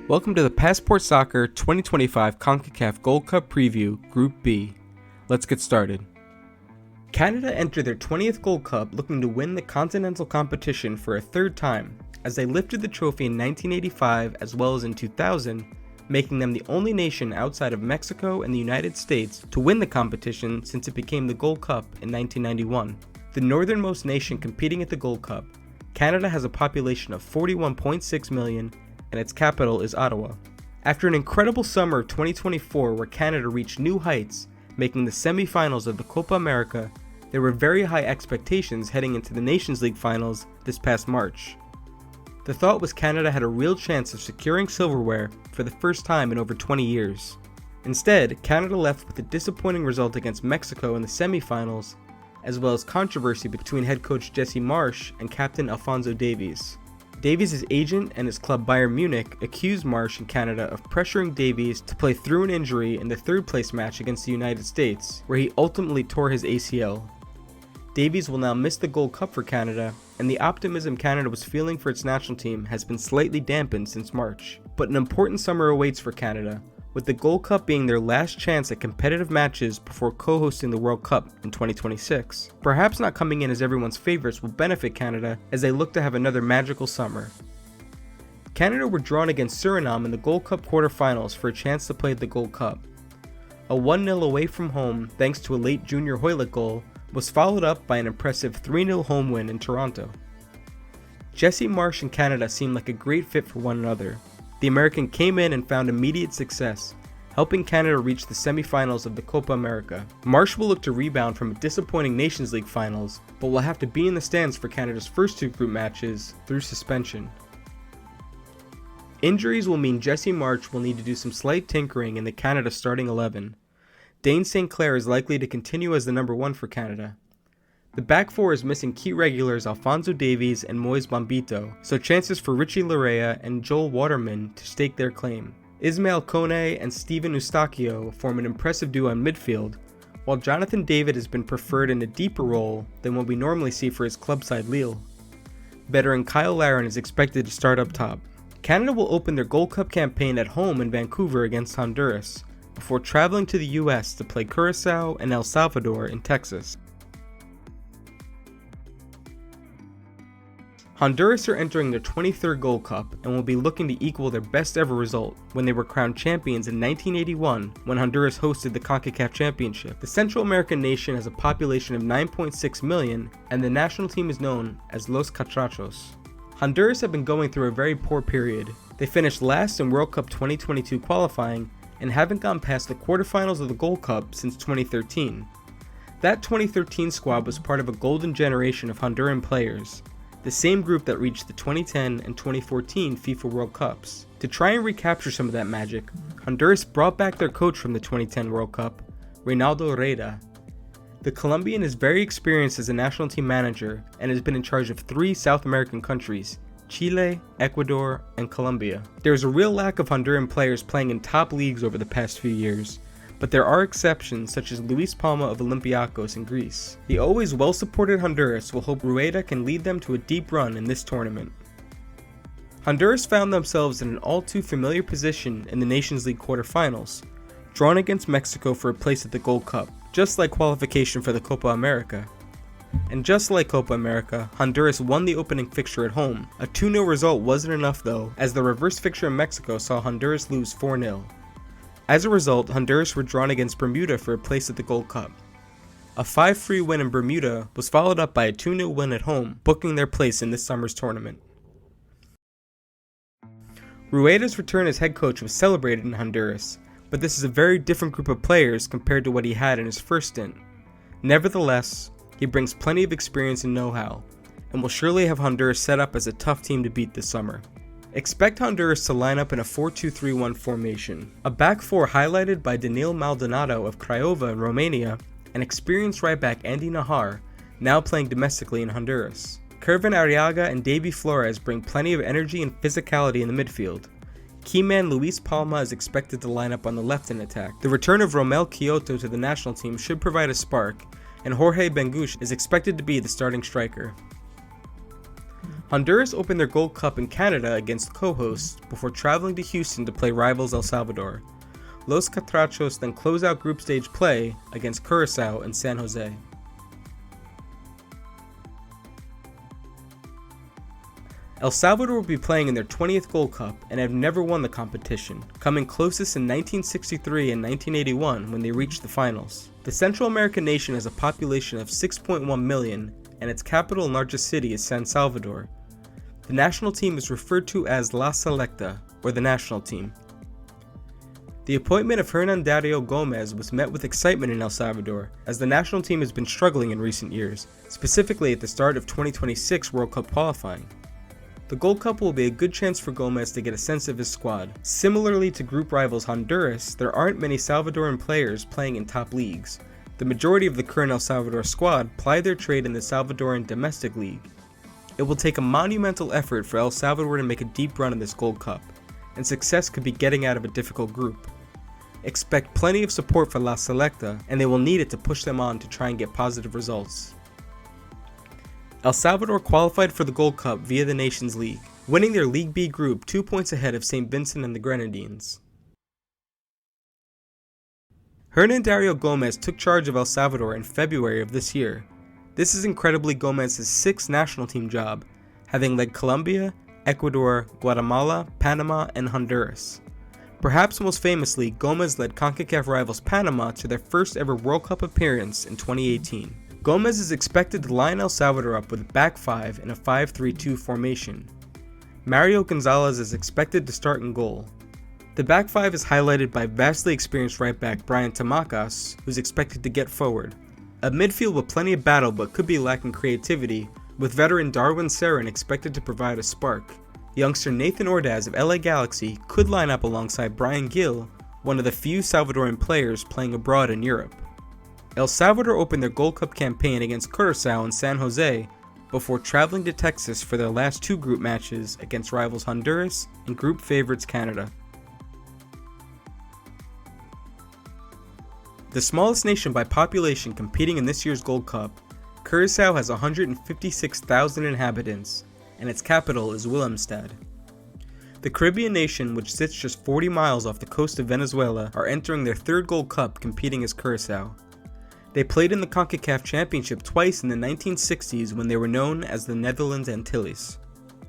Welcome to the Passport Soccer 2025 CONCACAF Gold Cup Preview, Group B. Let's get started. Canada entered their 20th Gold Cup looking to win the continental competition for a third time, as they lifted the trophy in 1985 as well as in 2000, making them the only nation outside of Mexico and the United States to win the competition since it became the Gold Cup in 1991. The northernmost nation competing at the Gold Cup, Canada has a population of 41.6 million, and its capital is Ottawa. After an incredible summer of 2024 where Canada reached new heights, making the semi-finals of the Copa America, there were very high expectations heading into the Nations League finals this past March. The thought was Canada had a real chance of securing silverware for the first time in over 20 years. Instead, Canada left with a disappointing result against Mexico in the semi-finals, as well as controversy between head coach Jesse Marsch and captain Alphonso Davies. Davies' agent and his club Bayern Munich accused Marsch in Canada of pressuring Davies to play through an injury in the third place match against the United States, where he ultimately tore his ACL. Davies will now miss the Gold Cup for Canada, and the optimism Canada was feeling for its national team has been slightly dampened since March. But an important summer awaits for Canada, with the Gold Cup being their last chance at competitive matches before co-hosting the World Cup in 2026. Perhaps not coming in as everyone's favorites will benefit Canada as they look to have another magical summer. Canada were drawn against Suriname in the Gold Cup quarterfinals for a chance to play at the Gold Cup. A 1-0 away from home thanks to a late Junior Hoylett goal was followed up by an impressive 3-0 home win in Toronto. Jesse Marsch and Canada seemed like a great fit for one another. The American came in and found immediate success, helping Canada reach the semi-finals of the Copa America. Marsch will look to rebound from a disappointing Nations League finals, but will have to be in the stands for Canada's first two group matches through suspension. Injuries will mean Jesse Marsch will need to do some slight tinkering in the Canada starting 11. Dane St. Clair is likely to continue as the number 1 for Canada. The back four is missing key regulars Alphonso Davies and Moise Bombito, so chances for Richie Larea and Joel Waterman to stake their claim. Ismael Kone and Steven Eustachio form an impressive duo in midfield, while Jonathan David has been preferred in a deeper role than what we normally see for his club side Lille. Veteran Kyle Larin is expected to start up top. Canada will open their Gold Cup campaign at home in Vancouver against Honduras, before traveling to the US to play Curacao and El Salvador in Texas. Honduras are entering their 23rd Gold Cup and will be looking to equal their best ever result when they were crowned champions in 1981 when Honduras hosted the CONCACAF Championship. The Central American nation has a population of 9.6 million and the national team is known as Los Catrachos. Honduras have been going through a very poor period. They finished last in World Cup 2022 qualifying and haven't gone past the quarterfinals of the Gold Cup since 2013. That 2013 squad was part of a golden generation of Honduran players, the same group that reached the 2010 and 2014 FIFA World Cups. To try and recapture some of that magic, Honduras brought back their coach from the 2010 World Cup, Reynaldo Reda. The Colombian is very experienced as a national team manager and has been in charge of 3 South American countries, Chile, Ecuador, and Colombia. There is a real lack of Honduran players playing in top leagues over the past few years, but there are exceptions such as Luis Palma of Olympiacos in Greece. The always well-supported Honduras will hope Rueda can lead them to a deep run in this tournament. Honduras found themselves in an all-too-familiar position in the Nations League quarterfinals, drawn against Mexico for a place at the Gold Cup, just like qualification for the Copa America. And just like Copa America, Honduras won the opening fixture at home. A 2-0 result wasn't enough though, as the reverse fixture in Mexico saw Honduras lose 4-0. As a result, Honduras were drawn against Bermuda for a place at the Gold Cup. A 5-3 win in Bermuda was followed up by a 2-0 win at home, booking their place in this summer's tournament. Rueda's return as head coach was celebrated in Honduras, but this is a very different group of players compared to what he had in his first stint. Nevertheless, he brings plenty of experience and know-how, and will surely have Honduras set up as a tough team to beat this summer. Expect Honduras to line up in a 4-2-3-1 formation, a back four highlighted by Daniil Maldonado of Craiova in Romania, and experienced right back Andy Najar, now playing domestically in Honduras. Kervin Arriaga and Davy Flores bring plenty of energy and physicality in the midfield. Key man Luis Palma is expected to line up on the left in attack. The return of Romel Kyoto to the national team should provide a spark, and Jorge Benguche is expected to be the starting striker. Honduras opened their Gold Cup in Canada against co-hosts before traveling to Houston to play rivals El Salvador. Los Catrachos then close out group stage play against Curacao and San Jose. El Salvador will be playing in their 20th Gold Cup and have never won the competition, coming closest in 1963 and 1981 when they reached the finals. The Central American nation has a population of 6.1 million, and its capital and largest city is San Salvador. The national team is referred to as La Selecta, or the national team. The appointment of Hernan Dario Gomez was met with excitement in El Salvador, as the national team has been struggling in recent years, specifically at the start of 2026 World Cup qualifying. The Gold Cup will be a good chance for Gomez to get a sense of his squad. Similarly to group rivals Honduras, there aren't many Salvadoran players playing in top leagues. The majority of the current El Salvador squad ply their trade in the Salvadoran domestic league. It will take a monumental effort for El Salvador to make a deep run in this Gold Cup, and success could be getting out of a difficult group. Expect plenty of support for La Selecta, and they will need it to push them on to try and get positive results. El Salvador qualified for the Gold Cup via the Nations League, winning their League B group 2 points ahead of St. Vincent and the Grenadines. Hernan Dario Gomez took charge of El Salvador in February of this year. This is incredibly Gomez's 6th national team job, having led Colombia, Ecuador, Guatemala, Panama, and Honduras. Perhaps most famously, Gomez led CONCACAF rivals Panama to their first ever World Cup appearance in 2018. Gomez is expected to line El Salvador up with a back 5 in a 5-3-2 formation. Mario Gonzalez is expected to start in goal. The back 5 is highlighted by vastly experienced right back Brian Tamacas, who's expected to get forward. A midfield with plenty of battle but could be lacking creativity, with veteran Darwin Sarin expected to provide a spark. Youngster Nathan Ordaz of LA Galaxy could line up alongside Brian Gill, one of the few Salvadoran players playing abroad in Europe. El Salvador opened their Gold Cup campaign against Curacao and San Jose before traveling to Texas for their last 2 group matches against rivals Honduras and group favorites Canada. The smallest nation by population competing in this year's Gold Cup, Curacao has 156,000 inhabitants, and its capital is Willemstad. The Caribbean nation, which sits just 40 miles off the coast of Venezuela, are entering their 3rd Gold Cup competing as Curacao. They played in the CONCACAF Championship twice in the 1960s when they were known as the Netherlands Antilles.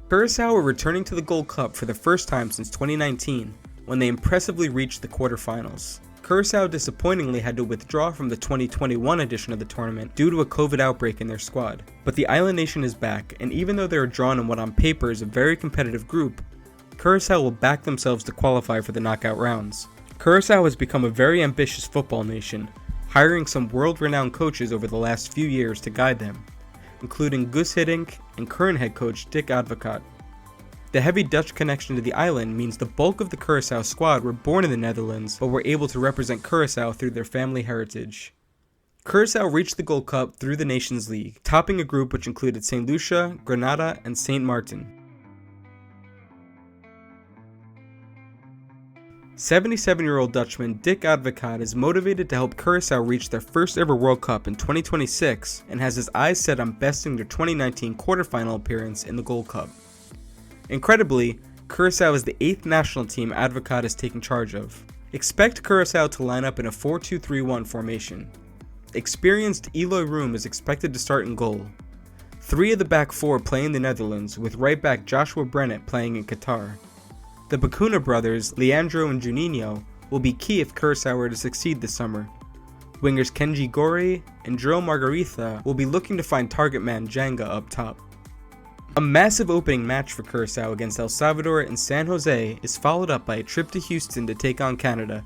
Curacao are returning to the Gold Cup for the first time since 2019, when they impressively reached the quarterfinals. Curacao disappointingly had to withdraw from the 2021 edition of the tournament due to a COVID outbreak in their squad. But the island nation is back, and even though they are drawn in what on paper is a very competitive group, Curacao will back themselves to qualify for the knockout rounds. Curacao has become a very ambitious football nation, hiring some world-renowned coaches over the last few years to guide them, including Gus Hiddink and current head coach Dick Advocaat. The heavy Dutch connection to the island means the bulk of the Curacao squad were born in the Netherlands but were able to represent Curacao through their family heritage. Curacao reached the Gold Cup through the Nations League, topping a group which included St. Lucia, Grenada, and St. Martin. 77-year-old Dutchman Dick Advocaat is motivated to help Curacao reach their first ever World Cup in 2026 and has his eyes set on besting their 2019 quarterfinal appearance in the Gold Cup. Incredibly, Curacao is the 8th national team Advocaat is taking charge of. Expect Curacao to line up in a 4-2-3-1 formation. Experienced Eloy Room is expected to start in goal. 3 of the back 4 play in the Netherlands, with right back Joshua Brennett playing in Qatar. The Bacuna brothers, Leandro and Juninho, will be key if Curacao were to succeed this summer. Wingers Kenji Gori and Joe Margarita will be looking to find target man Jenga up top. A massive opening match for Curacao against El Salvador and San Jose is followed up by a trip to Houston to take on Canada,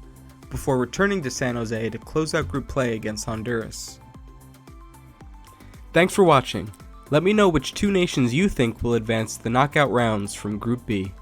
before returning to San Jose to close out group play against Honduras. Thanks for watching. Let me know which 2 nations you think will advance to the knockout rounds from Group B.